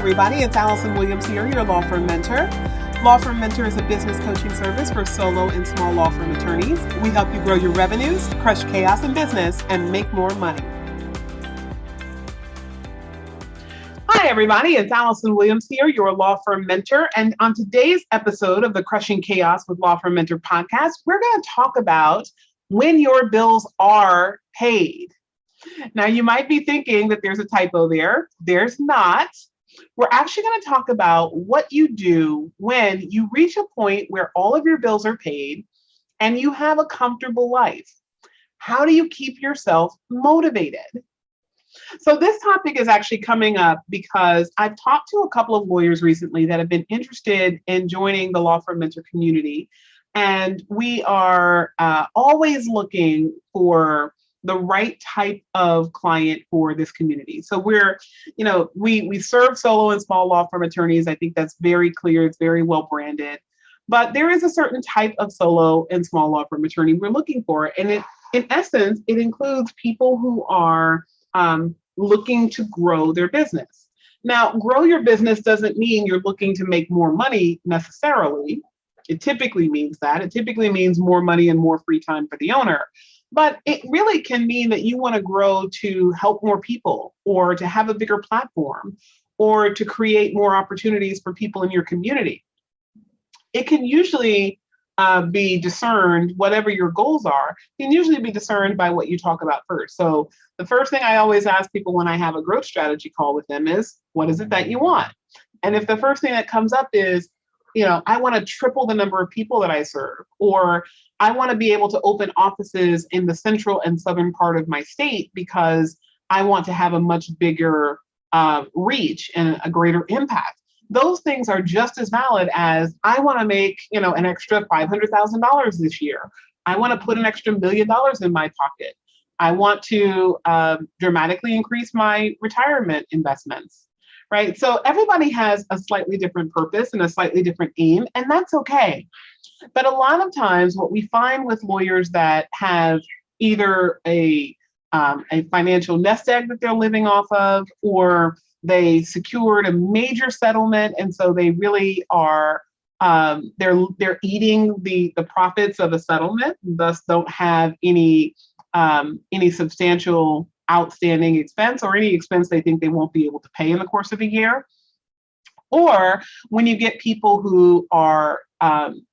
everybody. It's Allison Williams here, your law firm mentor. Law Firm Mentor is a business coaching service for solo and small law firm attorneys. We help you grow your revenues, crush chaos in business, and make more money. Hi, everybody. It's Allison Williams here, your law firm mentor. And on today's episode of the Crushing Chaos with Law Firm Mentor podcast, we're going to talk about when your bills are paid. Now, you might be thinking that there's a typo there. There's not. We're actually going to talk about what you do when you reach a point where all of your bills are paid and you have a comfortable life. How do you keep yourself motivated? So this topic is actually coming up because I've talked to a couple of lawyers recently that have been interested in joining the Law Firm Mentor community. And we are always looking for the right type of client for this community. So we serve solo and small law firm attorneys. I think that's very clear. It's very well branded. But there is a certain type of solo and small law firm attorney we're looking for. And in essence, it includes people who are looking to grow their business. Now, grow your business doesn't mean you're looking to make more money necessarily. It typically means that. It typically means more money and more free time for the owner. But it really can mean that you want to grow to help more people or to have a bigger platform or to create more opportunities for people in your community. It can usually be discerned, whatever your goals are, can usually be discerned by what you talk about first. So the first thing I always ask people when I have a growth strategy call with them is, what is it that you want? And if the first thing that comes up is, I want to triple the number of people that I serve, or I want to be able to open offices in the central and southern part of my state because I want to have a much bigger reach and a greater impact. Those things are just as valid as I want to make, an extra $500,000 this year. I want to put an extra $1 million in my pocket. I want to dramatically increase my retirement investments. Right. So everybody has a slightly different purpose and a slightly different aim, and that's okay. But a lot of times what we find with lawyers that have either a financial nest egg that they're living off of, or they secured a major settlement, and so they really are they're eating the profits of a settlement, thus don't have any substantial outstanding expense or any expense they think they won't be able to pay in the course of a year. Or when you get people who are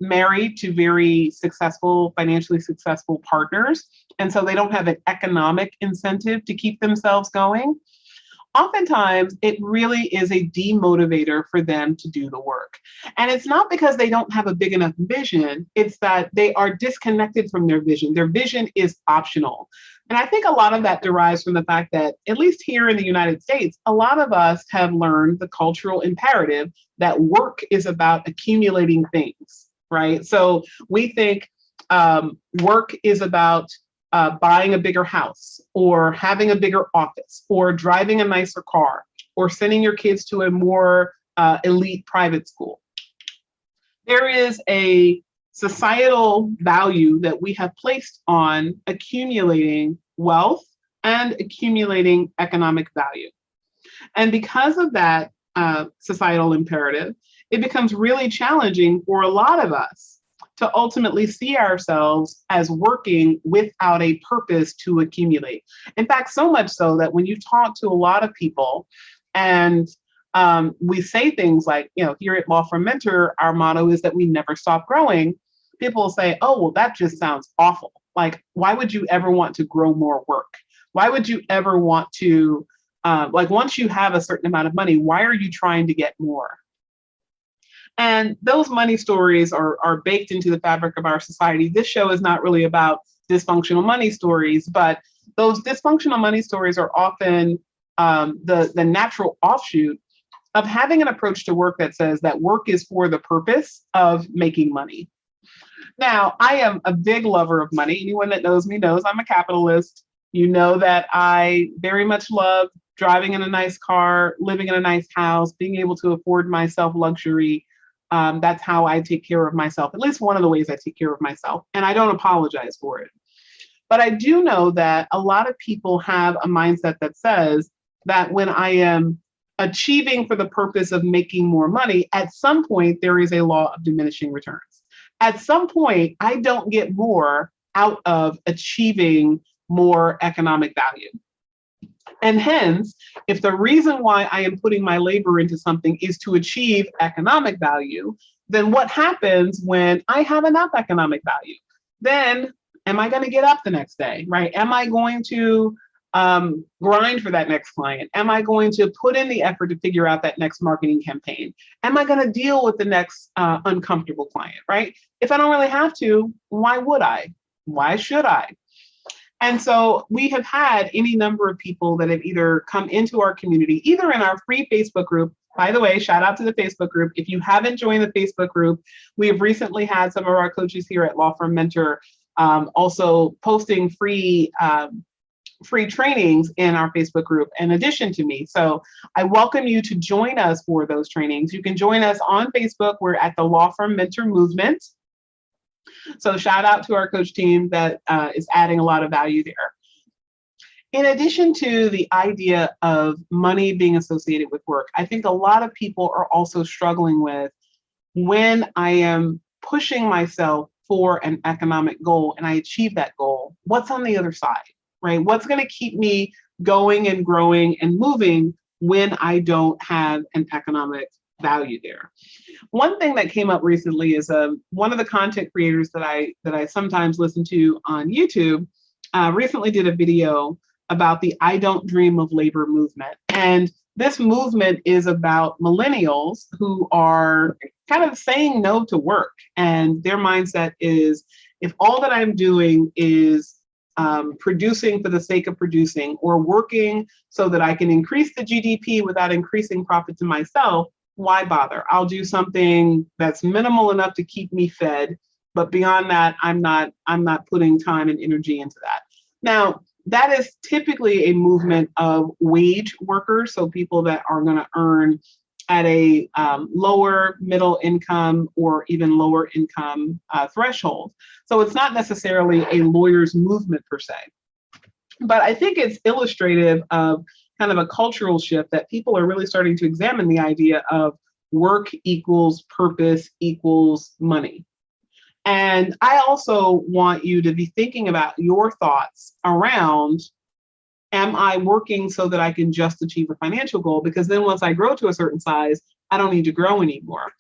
married to very successful, financially successful partners, and so they don't have an economic incentive to keep themselves going, oftentimes it really is a demotivator for them to do the work. And it's not because they don't have a big enough vision, it's that they are disconnected from their vision. Their vision is optional. And I think a lot of that derives from the fact that, at least here in the United States, a lot of us have learned the cultural imperative that work is about accumulating things, right? So we think work is about buying a bigger house or having a bigger office or driving a nicer car or sending your kids to a more elite private school. There is a societal value that we have placed on accumulating wealth and accumulating economic value. And because of that societal imperative, it becomes really challenging for a lot of us to ultimately see ourselves as working without a purpose to accumulate. In fact, so much so that when you talk to a lot of people and we say things like, here at Law Firm Mentor, our motto is that we never stop growing. People will say, oh, well, that just sounds awful. Like, why would you ever want to grow more work? Why would you ever want to, once you have a certain amount of money, why are you trying to get more? And those money stories are baked into the fabric of our society. This show is not really about dysfunctional money stories, but those dysfunctional money stories are often the natural offshoot of having an approach to work that says that work is for the purpose of making money. Now, I am a big lover of money. Anyone that knows me knows I'm a capitalist. You know that I very much love driving in a nice car, living in a nice house, being able to afford myself luxury. That's how I take care of myself, at least one of the ways I take care of myself. And I don't apologize for it. But I do know that a lot of people have a mindset that says that when I am achieving for the purpose of making more money, at some point, there is a law of diminishing returns. At some point, I don't get more out of achieving more economic value. And hence, if the reason why I am putting my labor into something is to achieve economic value, then what happens when I have enough economic value? Then am I going to get up the next day, right? Am I going to grind for that next client? Am I going to put in the effort to figure out that next marketing campaign? Am I going to deal with the next uncomfortable client, right? If I don't really have to, why would I? Why should I? And so we have had any number of people that have either come into our community, either in our free Facebook group. By the way, shout out to the Facebook group. If you haven't joined the Facebook group, we have recently had some of our coaches here at Law Firm Mentor also posting free trainings in our Facebook group in addition to me. So I welcome you to join us for those trainings. You can join us on Facebook. We're at the Law Firm Mentor Movement. So shout out to our coach team that is adding a lot of value there. In addition to the idea of money being associated with work, I think a lot of people are also struggling with when I am pushing myself for an economic goal and I achieve that goal, what's on the other side, right? What's going to keep me going and growing and moving when I don't have an economic value there? One thing that came up recently is one of the content creators that I sometimes listen to on YouTube recently did a video about the I Don't Dream of Labor movement. And this movement is about millennials who are kind of saying no to work. And their mindset is, if all that I'm doing is producing for the sake of producing or working so that I can increase the GDP without increasing profit to myself, why bother? I'll do something that's minimal enough to keep me fed, but beyond that, I'm not putting time and energy into that. Now, that is typically a movement of wage workers, so people that are going to earn at a lower middle income or even lower income threshold. So it's not necessarily a lawyer's movement per se, but I think it's illustrative of kind of a cultural shift that people are really starting to examine the idea of work equals purpose equals money. And I also want you to be thinking about your thoughts around, am I working so that I can just achieve a financial goal? Because then once I grow to a certain size, I don't need to grow anymore.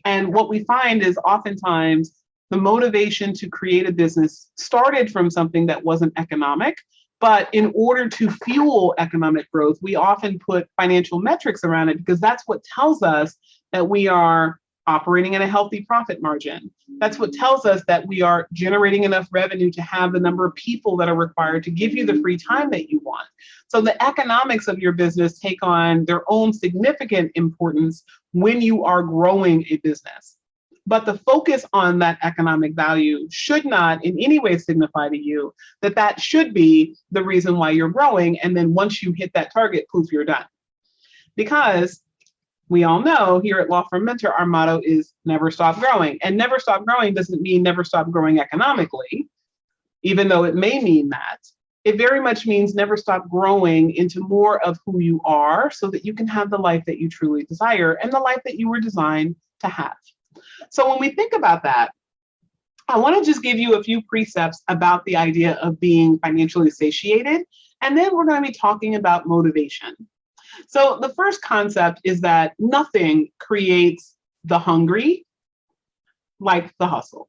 And what we find is oftentimes the motivation to create a business started from something that wasn't economic. But in order to fuel economic growth, we often put financial metrics around it because that's what tells us that we are operating at a healthy profit margin. That's what tells us that we are generating enough revenue to have the number of people that are required to give you the free time that you want. So the economics of your business take on their own significant importance when you are growing a business. But the focus on that economic value should not in any way signify to you that that should be the reason why you're growing. And then once you hit that target, poof, you're done. Because we all know here at Law Firm Mentor, our motto is never stop growing. And never stop growing doesn't mean never stop growing economically, even though it may mean that. It very much means never stop growing into more of who you are so that you can have the life that you truly desire and the life that you were designed to have. So when we think about that, I want to just give you a few precepts about the idea of being financially satiated. And then we're going to be talking about motivation. So the first concept is that nothing creates the hungry like the hustle.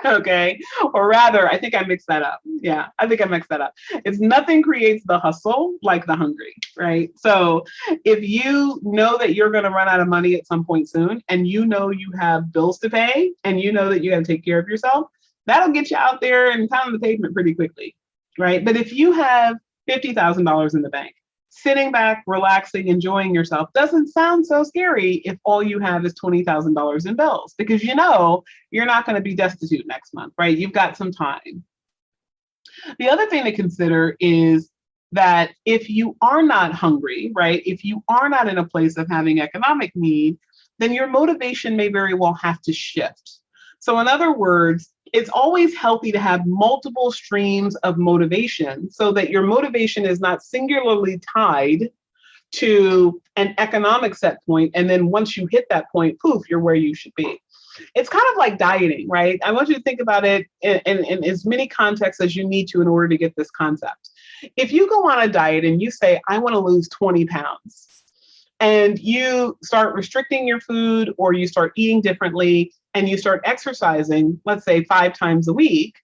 Okay. Or rather, I think I mixed that up. Yeah, I think I mixed that up. It's nothing creates the hustle like the hungry, right? So if you know that you're going to run out of money at some point soon, and you know you have bills to pay, and you know that you got to take care of yourself, that'll get you out there and pound the pavement pretty quickly, right? But if you have $50,000 in the bank, sitting back, relaxing, enjoying yourself doesn't sound so scary if all you have is $20,000 in bills, because you know you're not going to be destitute next month, right? You've got some time. The other thing to consider is that if you are not hungry, right, if you are not in a place of having economic need, then your motivation may very well have to shift. So in other words, it's always healthy to have multiple streams of motivation so that your motivation is not singularly tied to an economic set point. And then once you hit that point, poof, you're where you should be. It's kind of like dieting, right? I want you to think about it in as many contexts as you need to in order to get this concept. If you go on a diet and you say, I want to lose 20 pounds, and you start restricting your food or you start eating differently and you start exercising, let's say 5 times a week,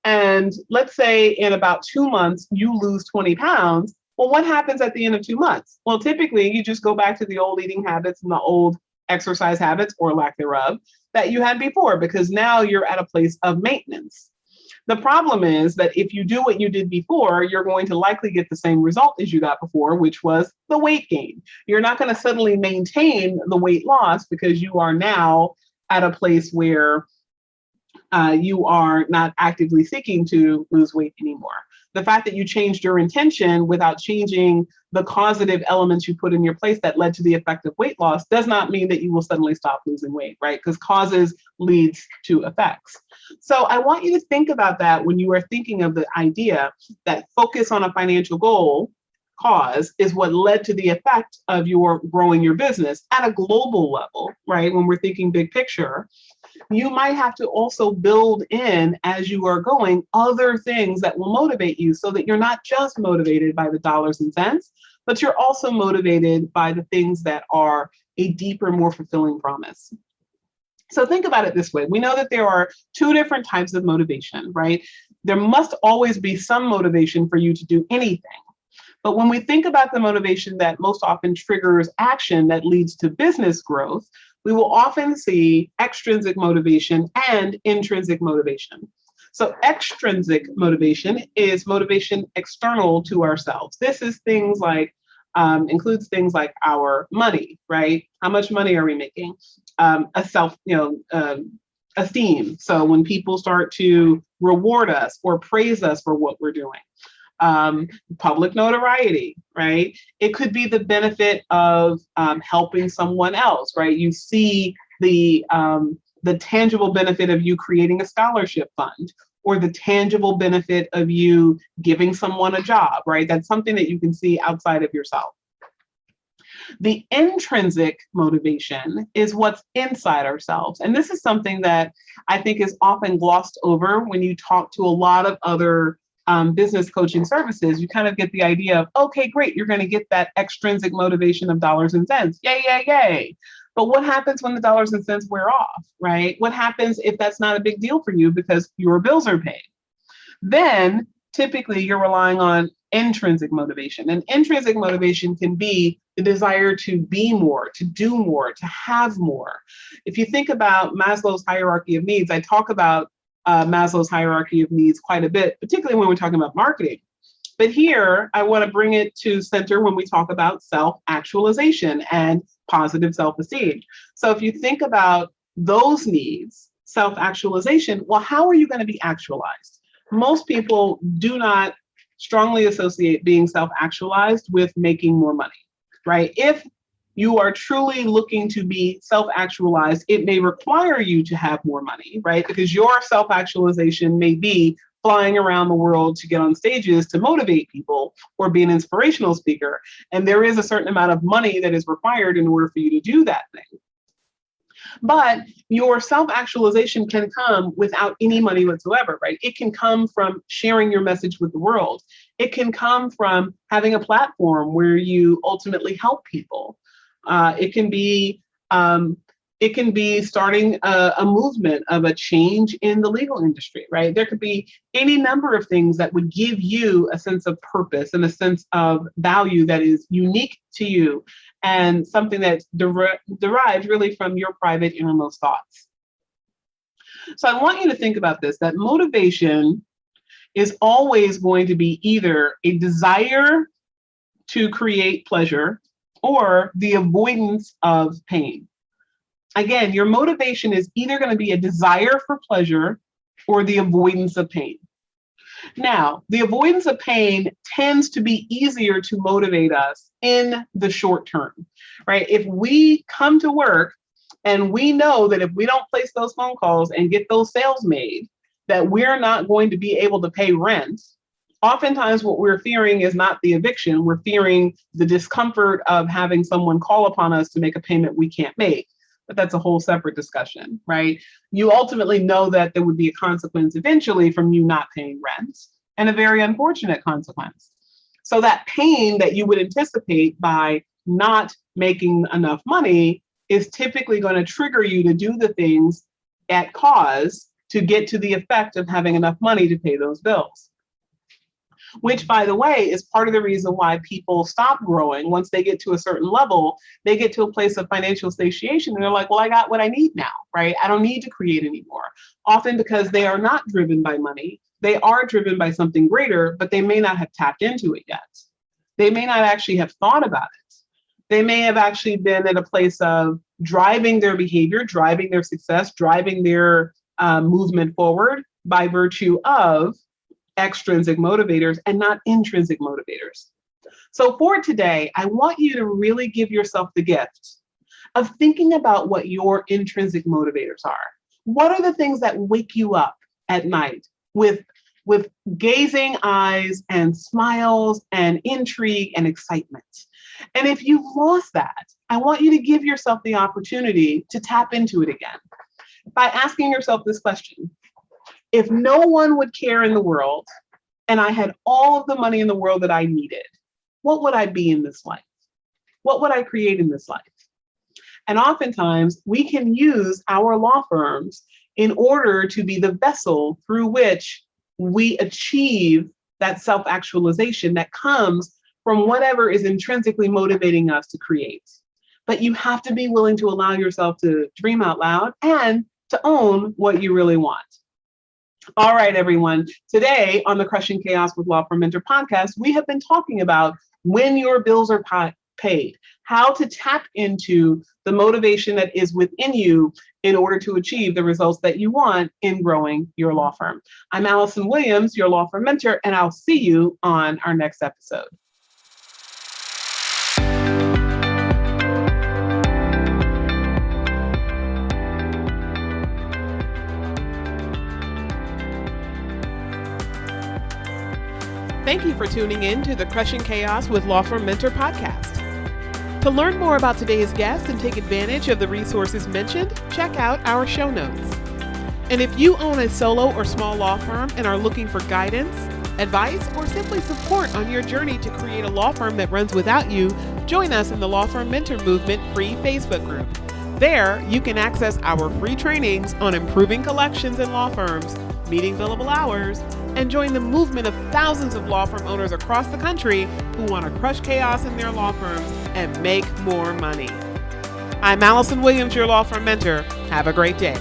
and let's say in about 2 months, you lose 20 pounds. Well, what happens at the end of 2 months? Well, typically you just go back to the old eating habits and the old exercise habits or lack thereof that you had before, because now you're at a place of maintenance. The problem is that if you do what you did before, you're going to likely get the same result as you got before, which was the weight gain. You're not going to suddenly maintain the weight loss because you are now at a place where you are not actively seeking to lose weight anymore. The fact that you changed your intention without changing the causative elements you put in your place that led to the effective weight loss does not mean that you will suddenly stop losing weight, right? Because causes leads to effects. So I want you to think about that when you are thinking of the idea that focus on a financial goal cause is what led to the effect of your growing your business at a global level, right? When we're thinking big picture, you might have to also build in as you are going other things that will motivate you so that you're not just motivated by the dollars and cents, but you're also motivated by the things that are a deeper, more fulfilling promise. So think about it this way. We know that there are 2 different types of motivation, right? There must always be some motivation for you to do anything. But when we think about the motivation that most often triggers action that leads to business growth, we will often see extrinsic motivation and intrinsic motivation. So extrinsic motivation is motivation external to ourselves. This is things like, includes things like our money, right? How much money are we making? Esteem. So when people start to reward us or praise us for what we're doing. Public notoriety, right? It could be the benefit of helping someone else, right? You see the tangible benefit of you creating a scholarship fund, or the tangible benefit of you giving someone a job, right? That's something that you can see outside of yourself. The intrinsic motivation is what's inside ourselves. And this is something that I think is often glossed over when you talk to a lot of other business coaching services. You kind of get the idea of, okay, great, you're going to get that extrinsic motivation of dollars and cents. Yay, yay, yay. But what happens when the dollars and cents wear off, right? What happens if that's not a big deal for you because your bills are paid? Then typically you're relying on intrinsic motivation. And intrinsic motivation can be the desire to be more, to do more, to have more. If you think about Maslow's hierarchy of needs, I talk about Maslow's hierarchy of needs quite a bit, particularly when we're talking about marketing. But here, I want to bring it to center when we talk about self-actualization and positive self-esteem. So if you think about those needs, self-actualization, well, how are you going to be actualized? Most people do not strongly associate being self-actualized with making more money, right? If you are truly looking to be self-actualized, it may require you to have more money, right? Because your self-actualization may be flying around the world to get on stages to motivate people or be an inspirational speaker. And there is a certain amount of money that is required in order for you to do that thing. But your self-actualization can come without any money whatsoever, right? It can come from sharing your message with the world. It can come from having a platform where you ultimately help people. It can be starting a movement of a change in the legal industry, right? There could be any number of things that would give you a sense of purpose and a sense of value that is unique to you and something that's derived really from your private innermost thoughts. So I want you to think about this, that motivation is always going to be either a desire to create pleasure or the avoidance of pain. Again, your motivation is either going to be a desire for pleasure or the avoidance of pain. Now, the avoidance of pain tends to be easier to motivate us in the short term, right? If we come to work and we know that if we don't place those phone calls and get those sales made, that we're not going to be able to pay rent, Oftentimes, what we're fearing is not the eviction. We're fearing the discomfort of having someone call upon us to make a payment we can't make. But that's a whole separate discussion, right? You ultimately know that there would be a consequence eventually from you not paying rent, and a very unfortunate consequence. So that pain that you would anticipate by not making enough money is typically going to trigger you to do the things at cause to get to the effect of having enough money to pay those bills. Which, by the way, is part of the reason why people stop growing. Once they get to a certain level, they get to a place of financial satiation and they're like, well, I got what I need now, right? I don't need to create anymore. Often because they are not driven by money. They are driven by something greater, but they may not have tapped into it yet. They may not actually have thought about it. They may have actually been at a place of driving their behavior, driving their success, driving their movement forward by virtue of extrinsic motivators and not intrinsic motivators. So for today, I want you to really give yourself the gift of thinking about what your intrinsic motivators are. What are the things that wake you up at night with gazing eyes and smiles and intrigue and excitement? And if you've lost that, I want you to give yourself the opportunity to tap into it again by asking yourself this question. If no one would care in the world and I had all of the money in the world that I needed, what would I be in this life? What would I create in this life? And oftentimes we can use our law firms in order to be the vessel through which we achieve that self-actualization that comes from whatever is intrinsically motivating us to create. But you have to be willing to allow yourself to dream out loud and to own what you really want. All right, everyone. Today on the Crushing Chaos with Law Firm Mentor podcast, we have been talking about when your bills are paid, how to tap into the motivation that is within you in order to achieve the results that you want in growing your law firm. I'm Allison Williams, your law firm mentor, and I'll see you on our next episode. Thank you for tuning in to the Crushing Chaos with Law Firm Mentor podcast. To learn more about today's guest and take advantage of the resources mentioned, check out our show notes. And if you own a solo or small law firm and are looking for guidance, advice, or simply support on your journey to create a law firm that runs without you, join us in the Law Firm Mentor Movement free Facebook group. There, you can access our free trainings on improving collections in law firms, meeting billable hours, and join the movement of thousands of law firm owners across the country who want to crush chaos in their law firms and make more money. I'm Allison Williams, your law firm mentor. Have a great day.